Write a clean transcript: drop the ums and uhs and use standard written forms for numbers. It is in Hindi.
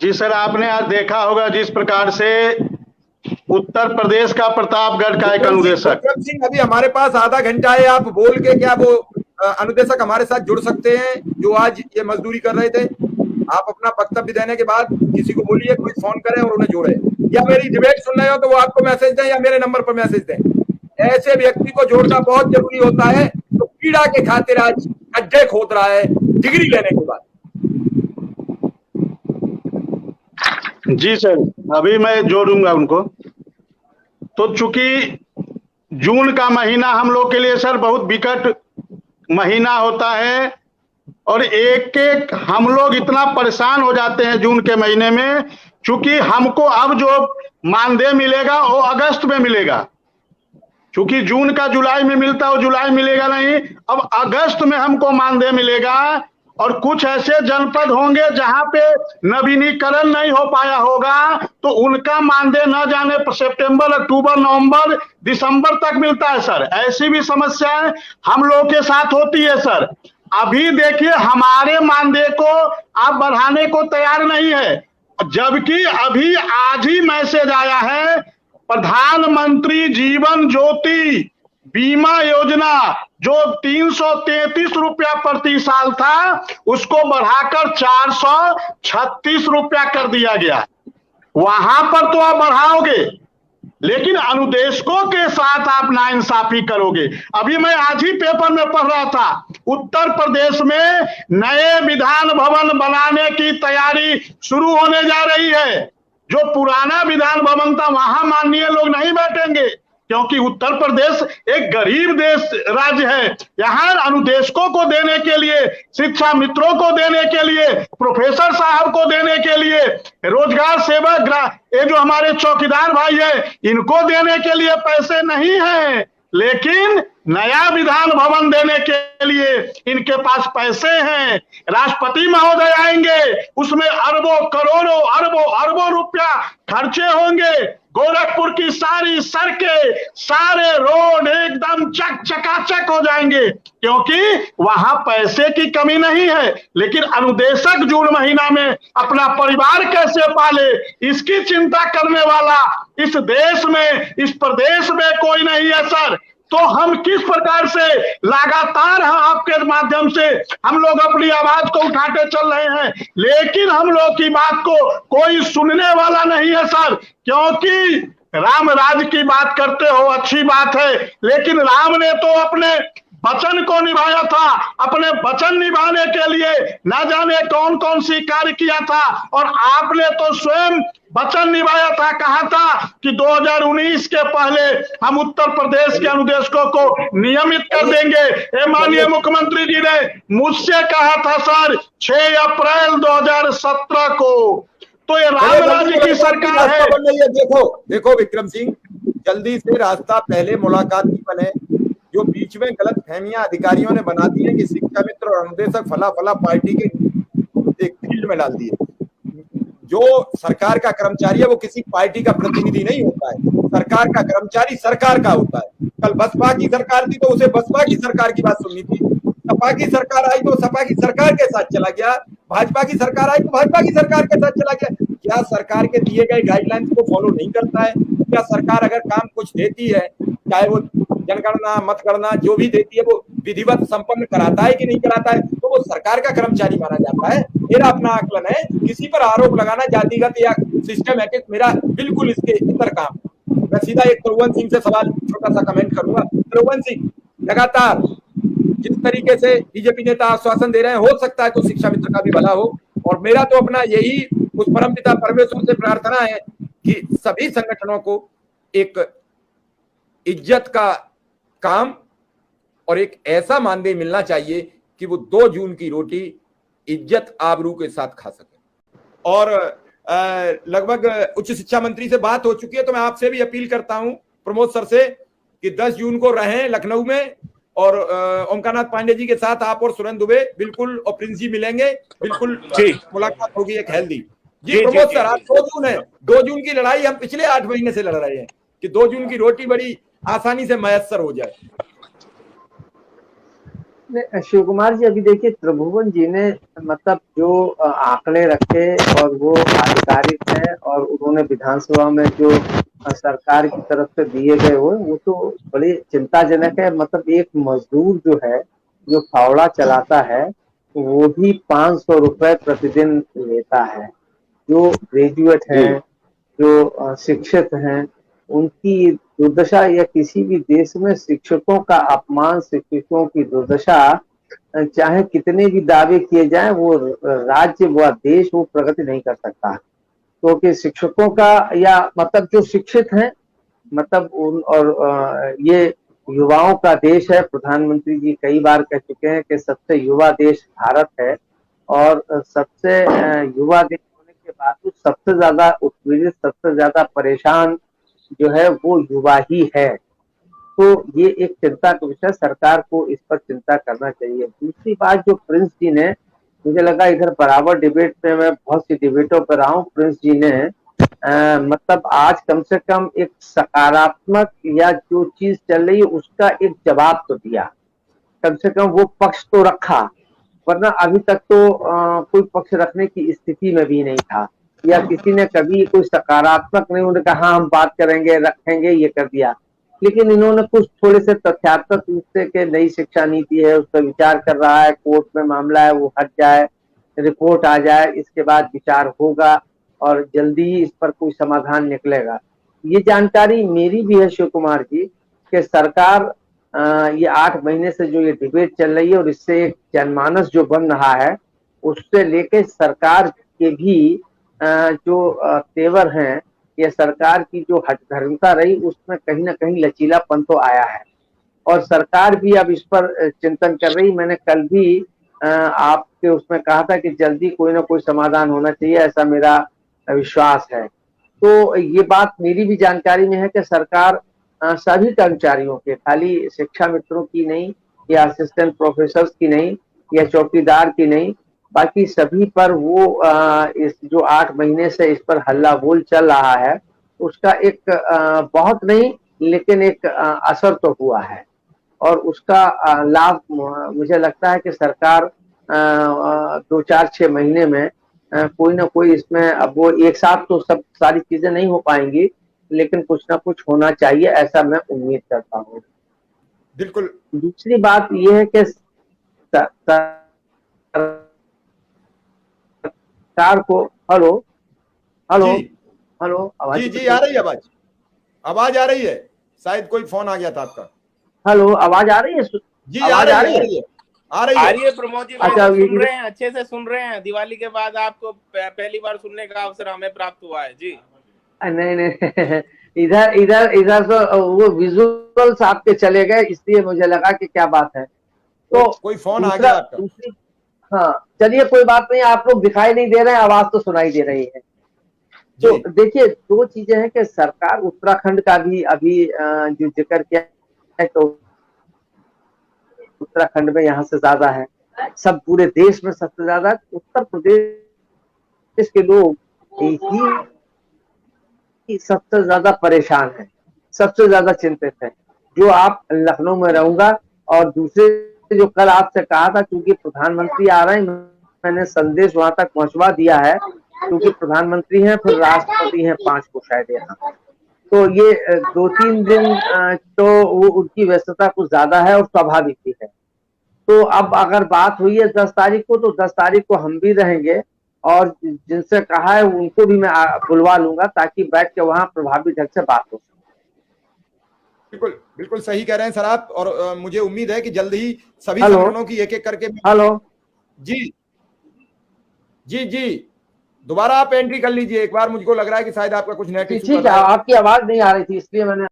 जी सर, आपने आज देखा होगा जिस प्रकार से उत्तर प्रदेश का प्रतापगढ़ का एक अनुदेशक विक्रम सिंह, अभी हमारे पास आधा घंटा है, आप बोल के क्या वो अनुदेशक हमारे साथ जुड़ सकते हैं जो आज ये मजदूरी कर रहे थे? आप अपना वक्तव्य देने के बाद किसी को बोलिए कोई फोन करे और उन्हें जोड़े, या मेरी डिबेट सुन रहे हो तो वो आपको मैसेज दें या मेरे नंबर पर मैसेज दें। ऐसे व्यक्ति को जोड़ना बहुत जरूरी होता है तो पीड़ा के खातिर आज गड्ढे खोद रहा है डिग्री लेने के बाद। जी सर, अभी मैं जोड़ूंगा उनको। तो चूंकि जून का महीना हम लोग के लिए सर बहुत विकट महीना होता है और एक एक हम लोग इतना परेशान हो जाते हैं जून के महीने में, चूंकि हमको अब जो मानदेय मिलेगा वो अगस्त में मिलेगा। चूंकि जून का जुलाई में मिलता है वो जुलाई मिलेगा नहीं, अब अगस्त में हमको मानदेय मिलेगा। और कुछ ऐसे जनपद होंगे जहां पे नवीनीकरण नहीं हो पाया होगा तो उनका मानदेय न जाने सितंबर, अक्टूबर, नवंबर, दिसंबर तक मिलता है सर। ऐसी भी समस्याएं हम लोग के साथ होती है सर। अभी देखिए हमारे मानदेय को आप बढ़ाने को तैयार नहीं है, जबकि अभी आज ही मैसेज आया है प्रधानमंत्री जीवन ज्योति बीमा योजना जो 333 रुपया प्रति साल था उसको बढ़ाकर 436 रुपया कर दिया गया। वहां पर तो आप बढ़ाओगे लेकिन अनुदेशकों के साथ आप नाइंसाफी करोगे। अभी मैं आज ही पेपर में पढ़ रहा था उत्तर प्रदेश में नए विधान भवन बनाने की तैयारी शुरू होने जा रही है। जो पुराना विधान भवन था वहां माननीय लोग नहीं बैठेंगे क्योंकि उत्तर प्रदेश एक गरीब देश राज्य है। यहाँ अनुदेशकों को देने के लिए, शिक्षा मित्रों को देने के लिए, प्रोफेसर साहब को देने के लिए, रोजगार सेवक, ये जो हमारे चौकीदार भाई है इनको देने के लिए पैसे नहीं है, लेकिन नया विधान भवन देने के लिए इनके पास पैसे हैं। राष्ट्रपति महोदय आएंगे, उसमें अरबों करोड़ों अरबों रुपया खर्चे होंगे। गोरखपुर की सारी सड़कें, सारे रोड एकदम चकाचक हो जाएंगे क्योंकि वहां पैसे की कमी नहीं है। लेकिन अनुदेशक जून महीना में अपना परिवार कैसे पाले इसकी चिंता करने वाला इस देश में, इस प्रदेश में कोई नहीं है सर। तो हम किस प्रकार से लगातार आपके माध्यम से हम लोग अपनी आवाज को उठाते चल रहे हैं, लेकिन हम लोग की बात को कोई सुनने वाला नहीं है सर। क्योंकि राम राज्य की बात करते हो अच्छी बात है, लेकिन राम ने तो अपने वचन को निभाया था। अपने वचन निभाने के लिए ना जाने कौन कौन सी कार्य किया था और आपने तो स्वयं वचन निभाया था। कहा था कि 2019 के पहले हम उत्तर प्रदेश के अनुदेशकों को नियमित कर देंगे। ये माननीय मुख्यमंत्री जी ने मुझसे कहा था सर 6 अप्रैल 2017 को। तो ये राम राज्य की सरकार है। देखो विक्रम सिंह, जल्दी से रास्ता पहले मुलाकात की बने। जो बीच में गलत फहमियां अधिकारियों ने बना दी है कि शिक्षा मित्र और अनुदेशक फला फला पार्टी के एक फील्ड में डाल दिए। जो सरकार का कर्मचारी है वो किसी पार्टी का प्रतिनिधि नहीं होता है। सरकार का कर्मचारी सरकार का होता है। कल बसपा की सरकार थी तो उसे बसपा की सरकार की बात सुननी थी। सपा की सरकार आई तो सपा की सरकार के साथ चला गया। भाजपा की सरकार आई तो भाजपा की सरकार के साथ चला गया। क्या सरकार के दिए गए गाइडलाइंस को फॉलो नहीं करता है? क्या सरकार अगर काम कुछ देती है, चाहे वो जनगणना मतगणना जो भी देती है, वो विधिवत संपन्न कराता है कि नहीं कराता है, तो वो सरकार का कर्मचारी माना जाता है। मेरा अपना आकलन है, किसी पर आरोप लगाना जातिगत या सिस्टमैटिक मेरा बिल्कुल इसके इतर काम। मैं सीधा एक त्रिभुवन सिंह से सवाल छोटा सा कमेंट करूंगा। त्रिभुवन सिंह, लगातार जिस तरीके से बीजेपी नेता आश्वासन दे रहे हैं, हो सकता है तो शिक्षा मित्र का भी भला हो। और मेरा तो अपना यही उस परमपिता परमेश्वर से प्रार्थना है कि सभी संगठनों को एक इज्जत का काम और एक ऐसा मानदेय मिलना चाहिए कि वो 2 जून की रोटी इज्जत आबरू के साथ खा सके। और लगभग उच्च शिक्षा मंत्री से बात हो चुकी है, तो मैं आपसे भी अपील करता हूं प्रमोद सर से कि 10 जून को रहें लखनऊ में और ओमकारनाथ पांडे जी के साथ आप और सुरेंद्र दुबे बिल्कुल और प्रिंस जी मिलेंगे, बिल्कुल मुलाकात होगी एक हेल्दी। जी प्रमोद सर, आज 2 जून है। 2 जून की लड़ाई हम पिछले 8 महीने से लड़ रहे हैं कि 2 जून की रोटी बड़ी आसानी से मयस्सर हो जाए। शिव कुमार जी, अभी देखिए त्रिभुवन जी ने मतलब जो आंकड़े रखे और वो आधिकारिक हैं, और उन्होंने विधानसभा में जो सरकार की तरफ से दिए गए वो तो बड़ी चिंताजनक है। मतलब एक मजदूर जो है, जो फावड़ा चलाता है, वो भी 500 रुपए प्रतिदिन लेता है। जो ग्रेजुएट जी हैं, जो शिक्षित हैं, उनकी दुर्दशा, या किसी भी देश में शिक्षकों का अपमान, शिक्षकों की दुर्दशा, चाहे कितने भी दावे किए जाएं, वो राज्य व देश वो प्रगति नहीं कर सकता। क्योंकि शिक्षकों का, या मतलब जो शिक्षित हैं, मतलब उन, और ये युवाओं का देश है। प्रधानमंत्री जी कई बार कह चुके हैं कि सबसे युवा देश भारत है, और सबसे युवा देश होने के बावजूद सबसे ज्यादा उत्पीड़ित, सबसे ज्यादा परेशान जो है वो युवा ही है। तो ये एक चिंता का विषय, सरकार को इस पर चिंता करना चाहिए। दूसरी बात, जो प्रिंस जी ने, मुझे लगा इधर बराबर डिबेट में, मैं बहुत सी डिबेटों पर रहा हूँ, प्रिंस जी ने मतलब आज कम से कम एक सकारात्मक, या जो चीज चल रही है उसका एक जवाब तो दिया। कम से कम वो पक्ष तो रखा, वरना अभी तक तो कोई पक्ष रखने की स्थिति में भी नहीं था, या किसी ने कभी कोई सकारात्मक नहीं, उन्होंने कहा हाँ हम बात करेंगे, रखेंगे, ये कर दिया। लेकिन इन्होंने कुछ थोड़े से तथ्यात्मक रूप से कि नई शिक्षा नीति है, उस पर विचार कर रहा है, कोर्ट में मामला है, वो हट जाए, रिपोर्ट आ जाए, इसके बाद विचार होगा और जल्दी ही इस पर कोई समाधान निकलेगा। ये जानकारी मेरी भी है शिव कुमार जी, कि सरकार ये 8 महीने से जो ये डिबेट चल रही है, और इससे एक जनमानस जो बन रहा है, उससे लेके सरकार के भी जो तेवर हैं, या सरकार की जो हठधर्मिता रही, उसमें कहीं ना कहीं लचीलापन तो आया है। और सरकार भी अब इस पर चिंतन कर रही। मैंने कल भी आपके उसमें कहा था कि जल्दी कोई ना कोई समाधान होना चाहिए, ऐसा मेरा विश्वास है। तो ये बात मेरी भी जानकारी में है कि सरकार सभी कर्मचारियों के, खाली शिक्षा मित्रों की नहीं, या असिस्टेंट प्रोफेसर की नहीं, या चौकीदार की नहीं, बाकी सभी पर वो इस जो 8 महीने से इस पर हल्ला बोल चल रहा है, उसका एक बहुत नहीं लेकिन एक असर तो हुआ है। और उसका लाभ मुझे लगता है कि सरकार 2, 4, 6 महीने में कोई ना कोई इसमें, अब वो एक साथ तो सब सारी चीजें नहीं हो पाएंगी, लेकिन कुछ ना कुछ होना चाहिए, ऐसा मैं उम्मीद करता हूँ। बिल्कुल। दूसरी बात यह है कि सरकार को, हेलो हेलो जी हेलो, आवाज जी जी, आ रही है आवाज, आवाज आ रही है। शायद कोई फोन आ गया था आपका। हेलो, आवाज आ रही है? जी आवाज आ रही है? आ रही है प्रमोद जी। अच्छा, सुन रहे हैं, अच्छे से सुन रहे हैं। दिवाली के बाद आपको पहली बार सुनने का अवसर हमें प्राप्त हुआ है जी। नहीं नहीं इधर इधर इधर तो वो विजुअल्स आपके चले गए, इसलिए मुझे लगा कि क्या बात है। तो कोई फोन आ गया आपका। दूसरी, हाँ चलिए कोई बात नहीं, आप लोग दिखाई नहीं दे रहे हैं, आवाज तो सुनाई दे रही है। तो देखिए, दो चीजें हैं कि सरकार उत्तराखंड का भी अभी जो जिक्र किया है, तो उत्तराखंड में यहाँ से ज्यादा है, सब पूरे देश में सबसे ज्यादा उत्तर प्रदेश के लोग ही सबसे ज्यादा परेशान है, सबसे ज्यादा चिंतित है। जो आप लखनऊ में रहूंगा, और दूसरे जो कल आपसे कहा था, क्योंकि प्रधानमंत्री आ रहे हैं, मैंने संदेश वहां तक पहुंचवा दिया है, क्योंकि प्रधानमंत्री हैं, फिर राष्ट्रपति हैं 5 को शायद यहाँ, तो ये 2-3 दिन तो वो उनकी व्यस्तता कुछ ज्यादा है, और स्वाभाविक भी है। तो अब अगर बात हुई है 10 तारीख को, तो 10 तारीख को हम भी रहेंगे, और जिनसे कहा है उनको भी मैं बुलवा लूंगा, ताकि बैठ के वहां प्रभावी ढंग से बात हो। बिल्कुल बिल्कुल सही कह रहे हैं सर आप, और मुझे उम्मीद है कि जल्द ही सभी संगठनों की एक-एक करके। हेलो जी जी जी, दोबारा आप एंट्री कर लीजिए एक बार। मुझको लग रहा है कि शायद आपका कुछ नेट इशू ठीक है, आपकी आवाज नहीं आ रही थी, इसलिए मैंने